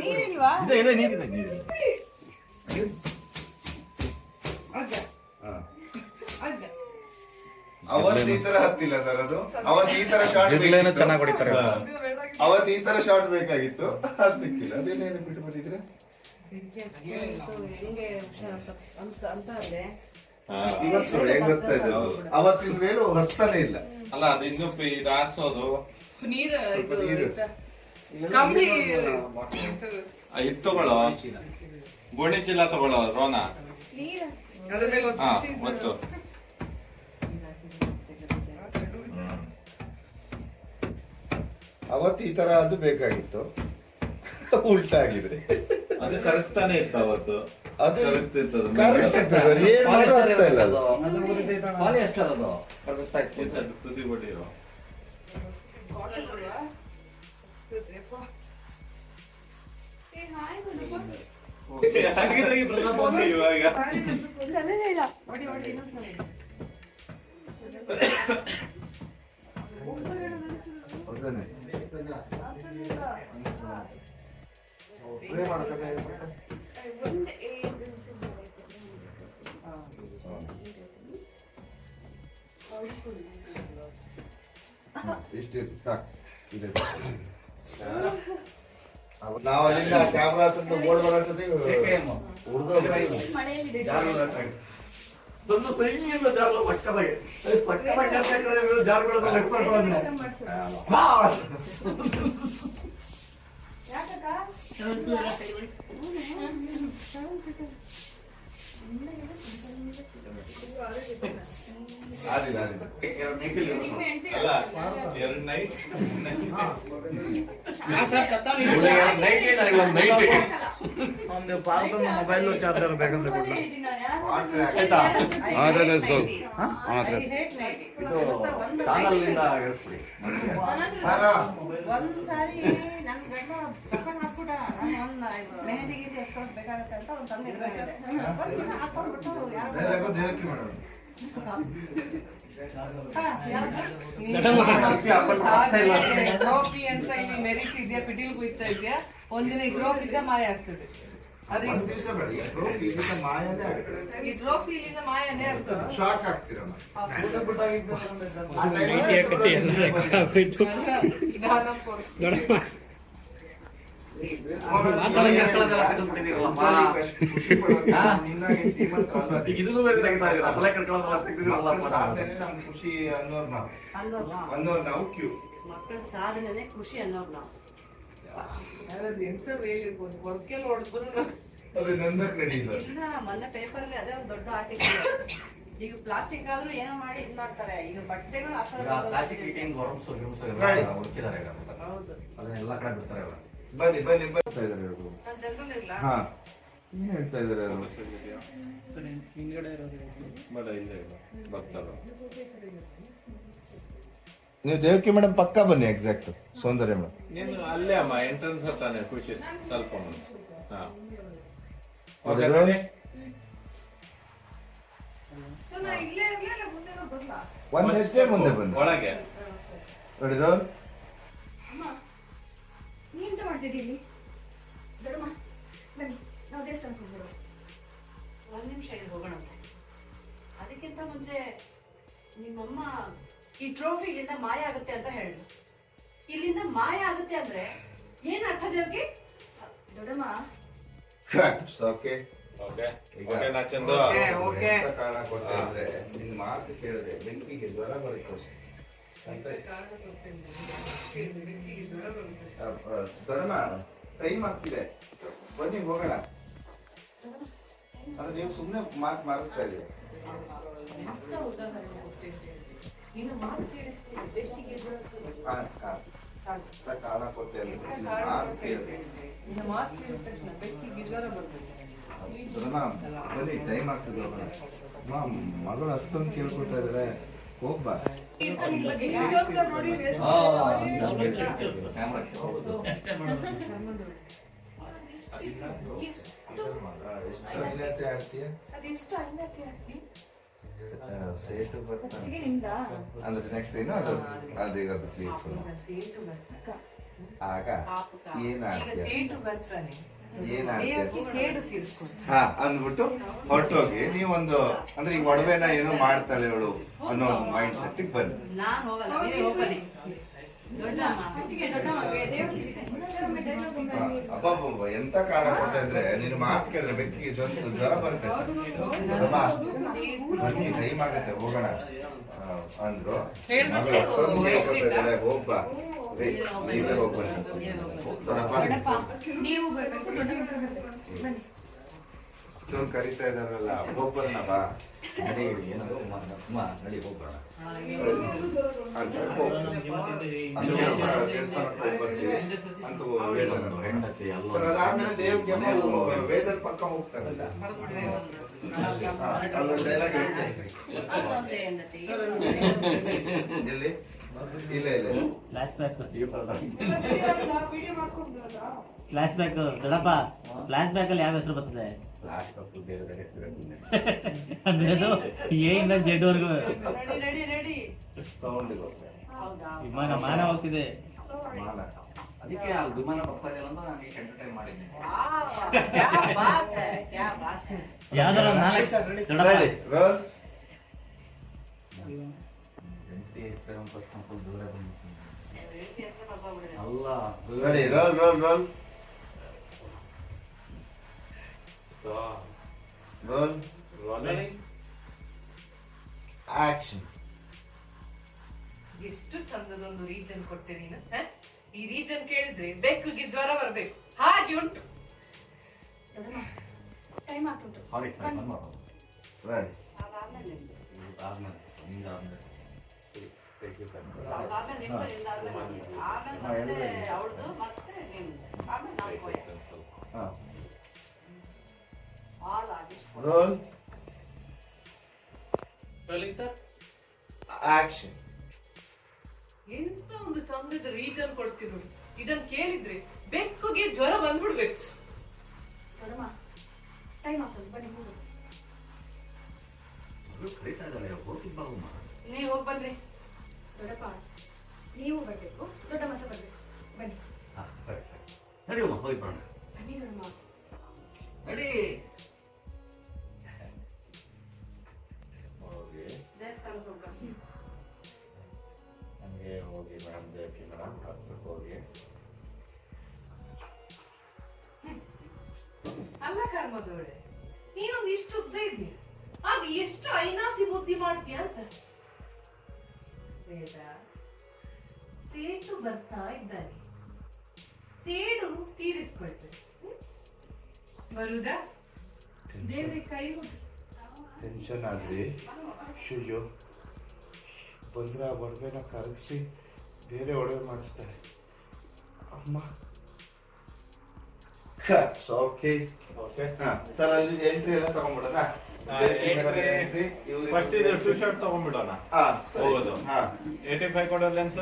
ನೀರಿಲ್ವಾ? ಇದೆ ನೀರಿದೆ. ಅವತ್ತು ಈ ತರ ಹತ್ತಿಲ್ಲ ಸರ್, ಅದು ಅವತ್ತು ಈ ತರ ಶಾರ್ಟ್ ಚೆನ್ನಾಗಿ ಹೊಡಿತಾರೆ. ಅವತ್ತು ಈ ತರ ಶಾರ್ಟ್ ಬೇಕಾಗಿತ್ತು, ಅದು ಸಿಕ್ಕಿಲ್ಲ. ಅದೇನೇನು ಬಿಟ್ಟು ಬಿಟ್ಟಿದ್ರೆ ಇವತ್ತು ಹೆಂಗ್ ಹತ್ತಾ ಇದೆ, ಅವತ್ತಿನ ಮೇಲೂ ಹತ್ತಾನೆ ಇಲ್ಲ ಅಲ್ಲ. ಅದು ಇನ್ನೂ ಇದು ಆರ್ಸೋದು ನೀರು ಇದು ತಗೊಳ್ಳೋ, ಗೋಣಿ ಚೀಲ ತಗೊಳ್ಳೋ ರೋನ. ಹಾ ಒತ್ತು. ಅವತ್ತು ಈ ತರ ಅದು ಬೇಕಾಗಿತ್ತು, ಉಲ್ಟಾ ಆಗಿದೆ. ಅದು ಕರೆಕ್ಟಾನೆ ಇತ್ತು ಅವತ್ತು, ಅದು ಕರೆಕ್ಟಿರ್ತದೆ. ತುದಿ ಬಡಿರೋ ಇವಾಗ ಇಷ್ಟಿತ್ತು ಸಾಕು. ನಾವು ಅಲ್ಲಿಂದ ಕ್ಯಾಮ್ರಾ ಹತ್ರ ಬೋರ್ಡ್ ಬರೋಷ್ಟೊತ್ತಿಗೆ ಆದಿಲ್ಲ ಅಲ್ಲ, 2 ನೈಟ್ ಒಂದು ಪಾರ್ಕ್ ಮೊಬೈಲ್ ಚಾರ್ಜರ್ ಬೇಕಂದ್ರೆ ಕೊಡ್ಲ ಆಯ್ತಾ? ಒಂದ್ಸಾರಿ ನನ್ ಗಂಡ ಪಸಂಗ್ ಹಾಕ್ಬಿಟ್ಟ, ಮೆಹಂದಿ ಗೀತೆ ಎಷ್ಟೊಂದು ಬೇಕಾಗತ್ತೆ ಅಂತ ಒಂದು ತಂದು ಇಟ್ಕೊಂಡಿದ್ದೆ. ಹಾಕೊಂಡ್ಬಿಟ್ಟು ದೇವಕ್ಕೆ ಮಾಡೋದು. ಟ್ರೋಫಿ ಅಂತ ಇಲ್ಲಿ ಮೆರಿತಿದ್ಯಾ, ಪಿಟೀಲ್ ಕುಯ್ತಾ ಇದ್ಯಾ, ಒಂದಿನ ಈ ಟ್ರೋಫಿ ಇದ್ದ ಮಾಯ ಆಗ್ತದೆ. ಅದೇ ಈ ಟ್ರೋಫಿ ಇಲ್ಲಿಂದ ಮಾಯನೇ ಆಗ್ತದೆ. ಶಾಕ್ ಆಗ್ತಿರಲ್ಲ. ಖುಷಿ ಅನ್ನೋರು ನಾವು ಕ್ಯೂ ಮಕ್ಕಳ ಸಾಧನೆ ಖುಷಿ ಅನ್ನೋರು ನಾವು. ಎಂತ ಹೇಳಿರ್ಬೋದು, ಹೊರಕೆಲ್ಲ ಹೊಡೆದ್ರು ಅದು ನಂದಕ್ ನಡೀಲ್ಲ. ಇಲ್ಲ, ಮೊನ್ನೆ ಪೇಪರ್ ಅಲ್ಲಿ ಅದೇ ಒಂದು ದೊಡ್ಡ ಆರ್ಟಿಕಲ್. ಈಗ ಪ್ಲಾಸ್ಟಿಕ್ ಆದ್ರೂ ಏನೋ ಮಾಡಿ ಇದ್ ಮಾಡ್ತಾರೆ. ಈಗ ಬಟ್ಟೆಗಳು ಅದನ್ನೆಲ್ಲ ಕಡೆ ಬಿಡ್ತಾರೆ. ಬನ್ನಿ ಬನ್ನಿ ಬರ್ತಾ ಇದಾರೆ ಇವ್ರು. ಜನರಲ್ ಇಲ್ಲ. ಹಾ ಏನ್ ಹೇಳ್ತಾ ಇದಾರೆ ಅವರು? ನೀವು ದೇವಕಿ ಮೇಡಮ್ ಪಕ್ಕ ಬನ್ನಿ. ಎಕ್ಸಾಕ್ಟ್ ಸೌಂದರ್ಯ ಮೇಡಮ್ ನೀನು ಅಲ್ಲೇ ಅಮ್ಮ, ಎಂಟ್ರೆನ್ಸ್ ಹತ್ತಾನೆ. ಖುಷಿ ಸ್ವಲ್ಪ ಮುಂದೆ. ಹಾ ಒಂದ್ ಹೆಜ್ಜೆ ಮುಂದೆ ಬನ್ನಿ. ಒಳಗೆ ನೋಡಿ ರೋಲ್. ನೀಂತ ಮಾಡ್ತಿದ್ದೀವಿ ದೊಡ್ಡಮ್ಮ, ಬನ್ನಿ ನಾವು ದೇವಸ್ಥಾನಕ್ಕೆ ಹೋಗ್ಬೋದು. ಒಂದ್ ನಿಮಿಷ ಇಲ್ಲಿ ಹೋಗೋಣಂತೆ. ಅದಕ್ಕಿಂತ ಮುಂಚೆ ನಿಮ್ಮಮ್ಮ ಈ ಟ್ರೋಫಿ ಇಲ್ಲಿಂದ ಮಾಯ ಆಗುತ್ತೆ ಅಂತ ಹೇಳಿದ್ರು. ಇಲ್ಲಿಂದ ಮಾಯ ಆಗುತ್ತೆ ಅಂದ್ರೆ ಏನ್ ಅರ್ಥ ದೇವ್ರಿಗೆ? ದೊಡ್ಡಮ್ಮ ಓಕೆ ಓಕೆ ಓಕೆ ನಾಚಂದು ಎಂತ ಕಾರಣ ಕೊಟ್ಟೆ ಅಂದ್ರೆ ನಿನ್ ಮಾತು ಕೇಳಿದ್ರೆ ಬೆಂಕಿಗೆ ಜ್ವರ ಬರುತ್ತೆ ಅಂತ. ದೊಡ್ಡಮ್ಮ ಟೈಮ್ ಆಗ್ತಿದೆ, ಬನ್ನಿ ಹೋಗೋಣ. ಅದು ನೀವು ಸುಮ್ಮನೆ ಮಾತು ಮಾರಿಸ್ತಾ ಇದ್ದೀವಿ. ಕಾರಣ ಕೊಟ್ಟೆ ಅಂದ್ರೆ ಮಾತು ಕೇಳಿದೆ. ಬನ್ನಿ ಟೈಮ್ ಆಗ್ತದೆ. ಮಗಳು ಅಷ್ಟೊಂದು ಕೇಳ್ಕೊತಾ ಇದಾರೆ, ಹೋಗ್ಬಾ. ಸೇಟು ಬರ್ತಾನೆ ಅಂದ್ರೆ ನೆಕ್ಸ್ಟ್ ಏನು ಅದು ಅದೀಗ ಕ್ಲೀನ್ ಆಗ ಈಗ ಏನಾಗ್ತದೆ ಸೇಟು ಬರ್ತಾನೆ ಏನಾಗ್ತದೆ ದೇವಕ್ಕೆ ಸೇಡು ತೀರಿಸ್ಕೊಡ್ತಾನೆ. ಹಾ ಅಂದ್ಬಿಟ್ಟು ಹೊರಟೋಗಿ ನೀವೊಂದು ಅಂದ್ರೆ ಈಗ ಒಡವೆನ ಏನೋ ಮಾಡ್ತಾಳೆ ಅವಳು ಅನ್ನೋ ಒಂದು ಮೈಂಡ್ ಸೆಟ್ ಬನ್ನಿ. ನಾನ್ ಹೋಗಲ್ಲ, ನೀವೇ ಹೋಗ್ಬನ್ನಿ. ದೊಡ್ಡಮ್ಮ ಅಬ್ಬಬ್ಬ ಎಂತ ಕಾರಣ ಕೊಟ್ಟೆ ಅಂದ್ರೆ ನೀನು ಮಾತು ಕೇಳಿದ್ರೆ ಬೆಕ್ಕಿಗೆ ಜ್ವರ ಬರುತ್ತೆ. ಬನ್ನಿ ಟೈಮ್ ಆಗತ್ತೆ ಹೋಗೋಣ ಅಂದ್ರು. ಹೋಗ್ಬ ನೀವೇ ಹೋಗ್ಬನ್ನಿ ದೊಡ್ಡಪ್ಪ ನೀವು ಬರ್ಬೇಕು, ದೊಡ್ಡ ಮನುಷ್ಯ ಬರ್ಬೇಕು. ಬನ್ನಿ. ಇಷ್ಟೊಂದು ಕರಿತಾ ಇದಾರಲ್ಲ ಒಬ್ಬೊಬ್ಬರನ್ನ ಬಾ ನಡಿ ಏನದು ನಡಿ ಹೋಗ್ಬೇಡ ಅಂತ ದೇವಸ್ಥಾನಕ್ಕೆ ಹೋಗ್ಬರ್ತೀವಿ ಅಂತ ಹೆಂಡತಿ ಅಲ್ಲ ಅದಾದ್ಮೇಲೆ ದೇವ್ರಿಗೆ ವೇದದ ಪಕ್ಕ ಹೋಗ್ತಾರಲ್ಲ ಅಲ್ಲೊಂದು ಡೈಲಾಗ್ ಹೇಳ್ತೀನಿ. ಅದೊಂದೇ ಹೆಂಡತಿ. ಎಲ್ಲಿ ಇಲ್ಲ ಇಲ್ಲ ಫ್ಲಾಶ್ ಬ್ಯಾಕ್ ದೊಡ್ಡಪ್ಪ, ಫ್ಲಾಶ್ ಬ್ಯಾಕ್ ಅಲ್ಲಿ ಯಾವ ಹೆಸರು ಬರ್ತದೆ? ಅದೇದು ಎ ಇಂದ ಜೆಡ್ ವರ್ಗು ವಿಮಾನ ಮಾನ ಹೋಗ್ತಿದೆ. ಅದಕ್ಕೆ ಆ ವಿಮಾನ ಬರ್ತಾ ಇದೆಯಲ್ಲ ಅಂತ ನಾನು ಎಂಟರ್ಟೈನ್ ಮಾಡಿದ್ದೆ. ಯಾವ್ದಾರ ದೊಡ್ಡಪ್ಪ ಅಲ್ಲ ready roll roll roll roll action. ಎಷ್ಟು ಚಂದದೊಂದು ರೀಸನ್ ಕೊಟ್ಟೆ ನೀನು. ಈ ರೀಸನ್ ಕೇಳಿದ್ರೆ ಬೆಕ್ಕಿಗೆ ಜ್ವರ ಬರ್ಬೇಕು, ಹಾಗೆ ಉಂಟು. ದೊಡ್ಡಮ್ಮ ಟೈಮ್ ಆಗ್ತುಂಟು. ಸಾರಿ ಸರ್ ಬಂದ್ ಮಾಡೋದು ರೆಡಿ ಅದಾದ್ಮೇಲೆ ನಿಮ್ದು. ಆದ್ಮೇಲೆ ನಿಮ್ದು ಆದ್ಮೇಲೆ ಆಮೇಲೆ ನಿಮ್ದು, ನಿಮ್ದು ಆದ್ಮೇಲೆ ಮತ್ತೆ ಅವಳದು ಮತ್ತೆ ನಿಮ್ದು, ಆಮೇಲೆ ನಾನು ಹೋದೆ. ಆಲ್ ಆಗಿಷ್ಟು. Roll action. ಎಂತ ಒಂದು ಚಂದದ ರೀಸನ್ ಕೊಡ್ತಿರು. ಇದನ್ ಕೇಳಿದ್ರೆ ಬೆಕ್ಕಿಗೆ ಜ್ವರ ಬಂದ್ಬಿಡ್ಬೇಕು. ದೊಡ್ಡಮ್ಮ ಟೈಮ್ ಆಗ್ತುಂಟು, ಬನ್ನಿ ಹೋಗು. ಕರೀತಾ ಇದ್ದಾರೆ ಹೋಗ್ತಿದ್ದ ನೀವ್ ಹೋಗ್ ಬನ್ರಿ. ದೊಡ್ಡಪ್ಪ ನೀವು ಬರ್ಬೇಕು, ದೊಡ್ಡ ಮಸ ಬರ್ಬೇಕು. ಬನ್ನಿ ನಡಿಯಮ್ಮ ಹೋಗಿ ಬರೋಣ. ಬನ್ನಿ ದೊಡ್ಡಮ್ಮ. ನಡಿ ದೇವಸ್ಥಾನಕ್ಕೆ ಹೋಗ್ ಬನ್ನಿ. ಹಂಗೆ ಹೋಗಿ ಮೇಡಮ್ ಜಯಕಿ ಮೇಡಮ್ ಹತ್ರಕ್ಕೆ ಹೋಗಿ ಅಲ್ಲ ಕರ್ಮದೋಳೆ, ನೀನೊಂದು ಇಷ್ಟು ಉದ್ದ ಇದ್ದಿ, ಅದು ಎಷ್ಟು ಐನಾತಿ ಬುದ್ಧಿ ಮಾಡ್ತೀಯ ಅಂತ. ವೇದ, ಸೇಟು ಬರ್ತಾ ಇದ್ದಾನೆ, ಸೇಡು ತೀರಿಸ್ಕೊಳ್ತೇನೆ. ಬರುದಾ? ದೇವ್ರಿಗೆ ಕೈ ಮುಗಿ. ಟೆನ್ಷನ್ ಆದ್ರಿ ಶುಯ್ಯೋ ಬಂದ್ರೆ ಆ ಒಡವೆನ ಕರಗಿಸಿ ಬೇರೆ ಒಡವೆ ಮಾಡಿಸ್ತಾರೆ. ಅಮ್ಮ ಓಕೆ ಓಕೆ ಸರ್ ಅಲ್ಲಿ ಎಂಟ್ರಿ ಎಲ್ಲ ತಗೊಂಡ್ಬಿಡೋಣ. ಫಸ್ಟ್ ಇದು ಟೂ ಶರ್ಟ್ ತಗೊಂಡ್ಬಿಡೋಣ ಹೋಗೋದು. 85 ಕೊಡೋ ಲೆನ್ಸ್